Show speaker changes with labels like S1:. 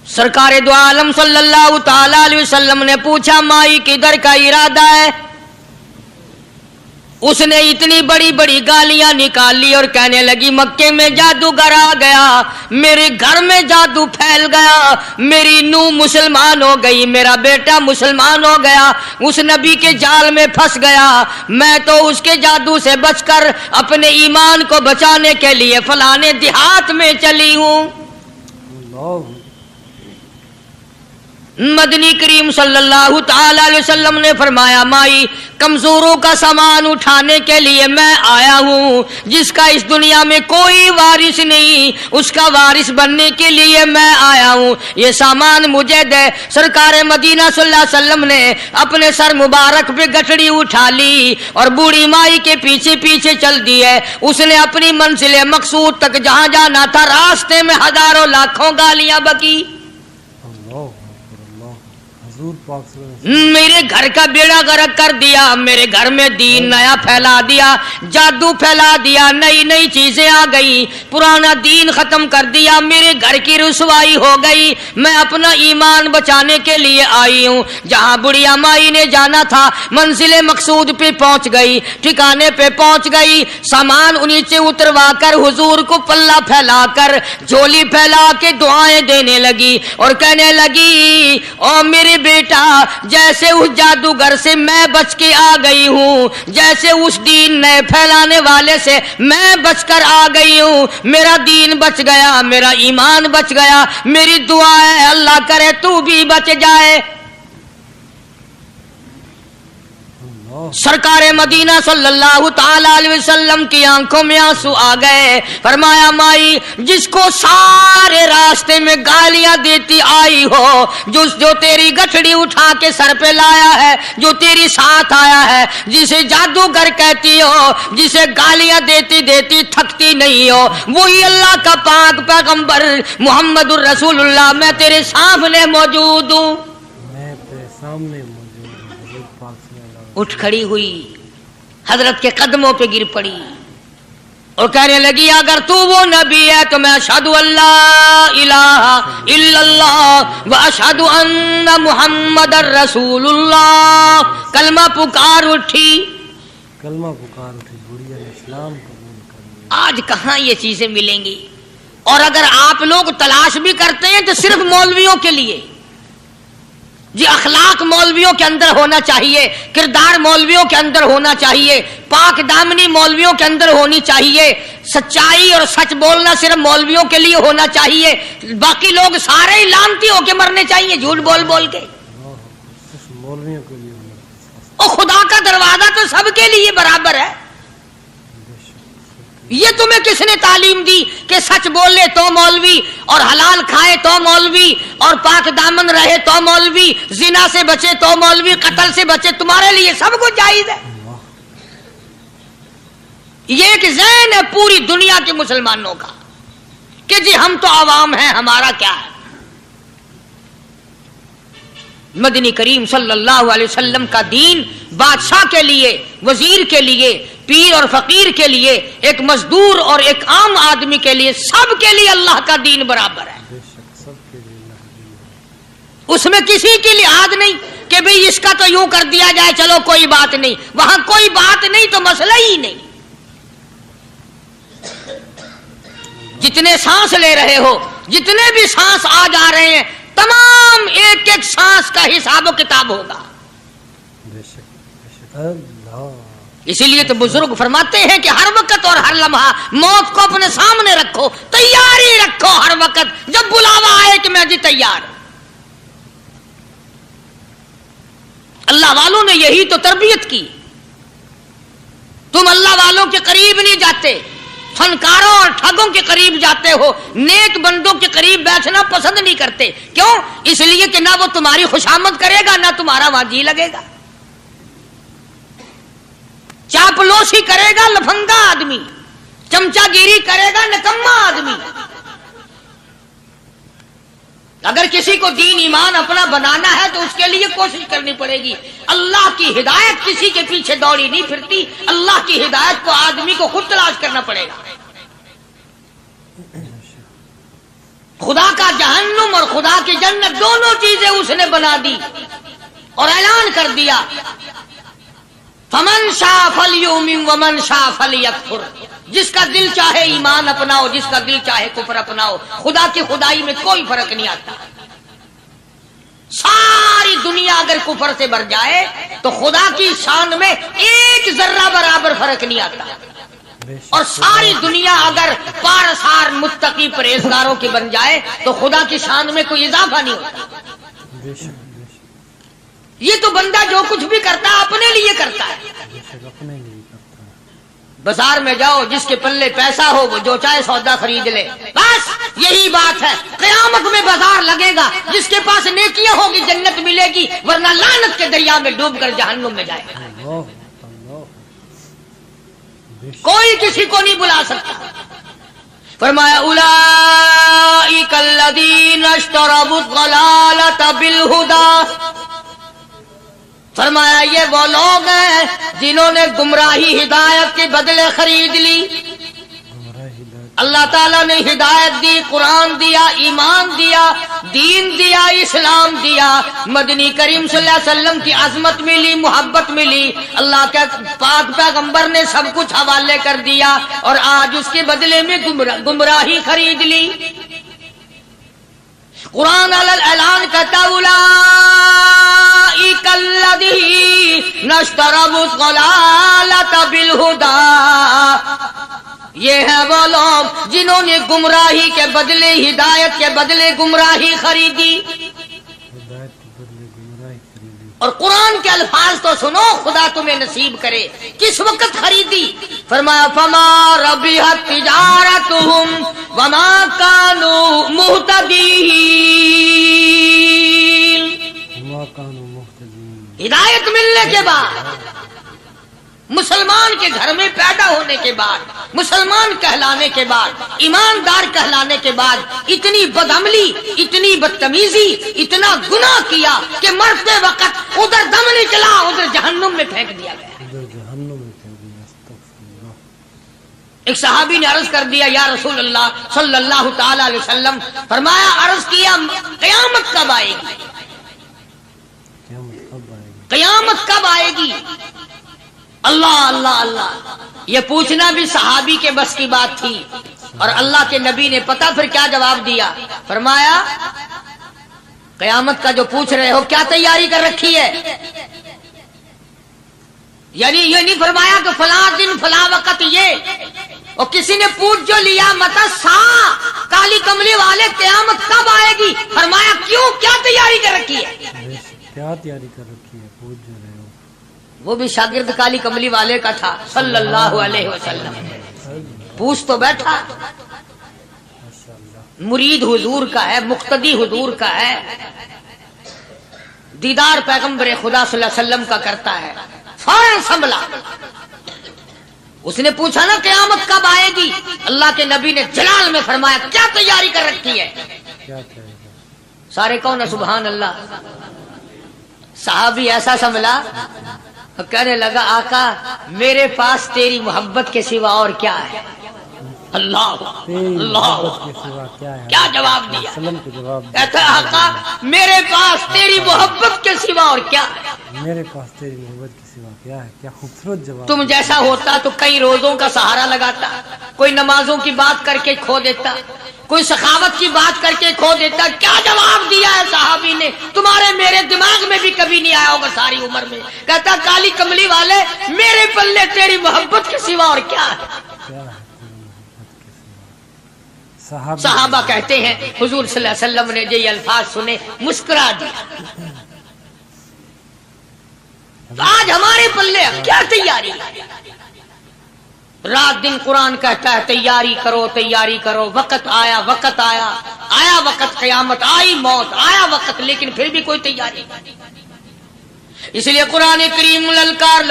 S1: सरकार दो आलम सल्लल्लाहु ताला अलैहि वसल्लम ने पूछा, माई किधर का इरादा है? उसने इतनी बड़ी बड़ी गालियां निकाली और कहने लगी, मक्के में जादूगर आ गया, मेरे घर में जादू फैल गया, मेरी नूह मुसलमान हो गई, मेरा बेटा मुसलमान हो गया, उस नबी के जाल में फंस गया, मैं तो उसके जादू से बचकर अपने ईमान को बचाने के लिए फलाने देहात में चली हूं। मदनी करीम सल्लल्लाहु ताला अलैहि वसल्लम ने फरमाया, माई कमजोरों का सामान उठाने के लिए मैं आया हूँ, जिसका इस दुनिया में कोई वारिस नहीं, उसका वारिस बनने के लिए मैं आया हूँ, ये सामान मुझे दे। सरकार मदीना सल्लल्लाहु अलैहि वसल्लम ने अपने सर मुबारक पे गठड़ी उठा ली और बूढ़ी माई के पीछे पीछे चल दी है। उसने अपनी मंजिल मकसूद तक जहाँ जाना था, रास्ते में हजारों लाखों गालियां बकी। मेरे घर का बेड़ा गर्क कर दिया, मेरे घर में दीन नया फैला दिया, जादू फैला दिया, नई नई चीजें आ गई, पुराना दीन खत्म कर दिया, मेरे घर की रुसवाई हो गई, मैं अपना ईमान बचाने के लिए आई हूँ। जहाँ बुढ़िया माई ने जाना था, मंजिल मकसूद पे पहुंच गई, ठिकाने पे पहुंच गई, सामान नीचे उतरवा कर हुजूर को पल्ला फैलाकर झोली फैला के दुआएं देने लगी और कहने लगी, ओ मेरे बेटा, जैसे उस जादूगर से मैं बच के आ गई हूँ, जैसे उस दीन नए फैलाने वाले से मैं बचकर आ गई हूँ, मेरा दीन बच गया, मेरा ईमान बच गया, मेरी दुआ है अल्लाह करे तू भी बच जाए। सरकार मदीना सल्लल्लाहु ताला अलैहि वसल्लम की आंखों में आंसू आ गए। फरमाया, माई जिसको सारे रास्ते में गालियां देती आई हो, जो तेरी गठड़ी उठा के सर पे लाया है, जो तेरी साथ आया है, जिसे जादूगर कहती हो, जिसे गालियां देती देती थकती नहीं हो, वही अल्लाह का पाक पैगंबर मुहम्मदुर रसूलुल्लाह, मैं तेरे सामने मौजूद हूँ। उठ खड़ी हुई, हजरत के कदमों पे गिर पड़ी और कहने लगी, अगर तू वो नबी है तो मैं अशहदु अल्ला इलाहा इल्लल्लाह व अशहदु अन्ना मुहम्मदर रसूलुल्लाह। कलमा पुकार उठी, बुढ़िया ने इस्लाम कबूल कर लिया। आज कहाँ ये चीजें मिलेंगी? और अगर आप लोग तलाश भी करते हैं तो सिर्फ मौलवियों के लिए। जी अखलाक मौलवियों के अंदर होना चाहिए, किरदार मौलवियों के अंदर होना चाहिए, पाक दामनी मौलवियों के अंदर होनी चाहिए, सच्चाई और सच बोलना सिर्फ मौलवियों के लिए होना चाहिए, बाकी लोग सारे ही लानती होके मरने चाहिए झूठ बोल बोल के। मौलवियों के लिए और खुदा का दरवाजा तो सबके लिए बराबर है। ये तुम्हें किसने तालीम दी कि सच बोले तो मौलवी, और हलाल खाए तो मौलवी, और पाक दामन रहे तो मौलवी, जिना से बचे तो मौलवी, कत्ल से बचे, तुम्हारे लिए सब कुछ जायज है। ये एक ज़हन है पूरी दुनिया के मुसलमानों का कि जी हम तो आवाम हैं, हमारा क्या है। मदनी करीम सल्लल्लाहु अलैहि वसल्लम का दीन बादशाह के लिए, वजीर के लिए, पीर और फकीर के लिए, एक मजदूर और एक आम आदमी के लिए, सब के लिए अल्लाह का दीन बराबर है। उसमें किसी की लिहाज नहीं कि भाई इसका तो यूं कर दिया जाए, चलो कोई बात नहीं, वहां कोई बात नहीं तो मसला ही नहीं। जितने सांस ले रहे हो, जितने भी सांस आ जा रहे हैं, तमाम एक एक सांस का हिसाब किताब होगा। इसीलिए तो बुजुर्ग फरमाते हैं कि हर वक्त और हर लम्हा मौत को अपने सामने रखो, तैयारी रखो हर वक्त, जब बुलावा आए कि मैं जी तैयार। अल्लाह वालों ने यही तो तरबियत की। तुम अल्लाह वालों के करीब नहीं जाते, फनकारों और ठगों के करीब जाते हो, नेक बंदों के करीब बैठना पसंद नहीं करते। क्यों? इसलिए कि ना वो तुम्हारी खुशामद करेगा, ना तुम्हारा वहां जी लगेगा। चापलूसी करेगा लफंगा आदमी, चमचागिरी करेगा निकम्मा आदमी। अगर किसी को दीन ईमान अपना बनाना है तो उसके लिए कोशिश करनी पड़ेगी। अल्लाह की हिदायत किसी के पीछे दौड़ी नहीं फिरती, अल्लाह की हिदायत को आदमी को खुद तलाश करना पड़ेगा। खुदा का जहन्नुम اور خدا کی جنت دونوں چیزیں اس نے بنا دی اور اعلان کر دیا فمن شاء فلیؤمن ومن شاء فلیکفر، جس کا دل چاہے ایمان اپناؤ، جس کا دل چاہے کفر اپناؤ، خدا کی خدائی میں کوئی فرق نہیں آتا۔ ساری دنیا اگر کفر سے بھر جائے تو خدا کی شان میں ایک ذرہ برابر فرق نہیں آتا، اور ساری دنیا اگر پارسار متقی پرہیزگاروں کی بن جائے تو خدا کی شان میں کوئی اضافہ نہیں ہوتا۔ یہ تو بندہ جو کچھ بھی کرتا ہے اپنے لیے کرتا ہے۔ بازار میں جاؤ، جس کے پلے پیسہ ہو وہ جو چاہے سودا خرید لے، بس یہی بات ہے۔ قیامت میں بازار لگے گا، جس کے پاس نیکیاں ہوگی جنت ملے گی، ورنہ لعنت کے دریا میں ڈوب کر جہنم میں جائے گا۔ کوئی کسی کو نہیں بلا سکتا۔ فرمایا اولئک الذین اشتروا الضلالۃ بالہدی، فرمایا یہ وہ لوگ ہیں جنہوں نے گمراہی ہدایت کے بدلے خرید لی۔ اللہ تعالیٰ نے ہدایت دی، قرآن دیا، ایمان دیا، دین دیا، اسلام دیا، مدنی کریم صلی اللہ علیہ وسلم کی عظمت ملی، محبت ملی، اللہ کے پاک پیغمبر نے سب کچھ حوالے کر دیا، اور آج اس کے بدلے میں گمراہی خرید لی۔ قرآن اعلان کرتا اولئک الذین اشتروا الضلالۃ بالہدی، یہ ہیں وہ لوگ جنہوں نے گمراہی کے بدلے ہدایت کے بدلے گمراہی خریدی۔ اور قرآن کے الفاظ تو سنو، خدا تمہیں نصیب کرے۔ کس وقت خریدی؟ فرمایا فما ربحت تجارتهم وما كانوا مهتدين، ہدایت ملنے کے بعد، مسلمان کے گھر میں پیدا ہونے کے بعد، مسلمان کہلانے کے بعد، ایماندار کہلانے کے بعد، اتنی بدعملی، اتنی بدتمیزی، اتنا گناہ کیا کہ مرتے وقت ادھر دم نکلا، ادھر جہنم میں پھینک دیا گیا۔ ایک صحابی نے عرض کر دیا یا رسول اللہ صلی اللہ تعالی علیہ وسلم، فرمایا عرض کیا قیامت کب آئے گی؟ قیامت کب آئے گی؟ اللہ اللہ اللہ، یہ پوچھنا بھی صحابی کے بس کی بات تھی، اور اللہ کے نبی نے پتہ پھر کیا جواب دیا؟ فرمایا قیامت کا جو پوچھ رہے ہو کیا تیاری کر رکھی ہے؟ یعنی یہ نہیں فرمایا کہ فلاں دن فلاں وقت یہ، اور کسی نے پوچھ جو لیا متا سا کالی کملی والے قیامت کب آئے گی؟ فرمایا کیوں، کیا تیاری کر رکھی ہے؟
S2: کیا تیاری کر رکھی ہے؟ پوچھ جو رہے ہو۔
S1: وہ بھی شاگرد کالی کملی والے کا تھا صلی اللہ علیہ وسلم، پوچھ تو بیٹھا، مرید حضور کا ہے، مقتدی حضور کا ہے، دیدار پیغمبر خدا صلی اللہ علیہ وسلم کا کرتا ہے، فوراً سنبھلا۔ اس نے پوچھا نا قیامت کب آئے گی؟ اللہ کے نبی نے جلال میں فرمایا کیا تیاری کر رکھی ہے؟ سارے کون ہے سبحان اللہ؟ صحابی ایسا سنبھلا، کہنے لگا آقا میرے پاس تیری محبت کے سوا اور کیا ہے؟ اللہ اللہ، کیا جواب دیا؟ کہتا آقا میرے پاس تیری محبت کے سوا اور کیا ہے؟
S2: میرے پاس تیری محبت کے سوا کیا ہے؟ کیا خوبصورت جواب۔
S1: تم جیسا ہوتا تو کئی روزوں کا سہارا لگاتا، کوئی نمازوں کی بات کر کے کھو دیتا، کوئی سخاوت کی بات کر کے کھو دیتا۔ کیا جواب دیا ہے صحابی نے؟ تمہارے میرے دماغ میں بھی کبھی نہیں آیا ہوگا ساری عمر میں۔ کہتا کالی کملی والے میرے پلے تیری محبت کے سوا اور کیا ہے؟ صحابہ کہتے ہیں حضور صلی اللہ علیہ وسلم نے جو یہ الفاظ سنے مسکرا دیا۔ آج ہمارے پلے کیا تیاری؟ رات دن قرآن کہتا ہے تیاری کرو تیاری کرو، وقت آیا وقت آیا، آیا وقت قیامت، آئی موت، آیا وقت، لیکن پھر بھی کوئی تیاری نہیں۔ اس لیے قرآن کریم للکار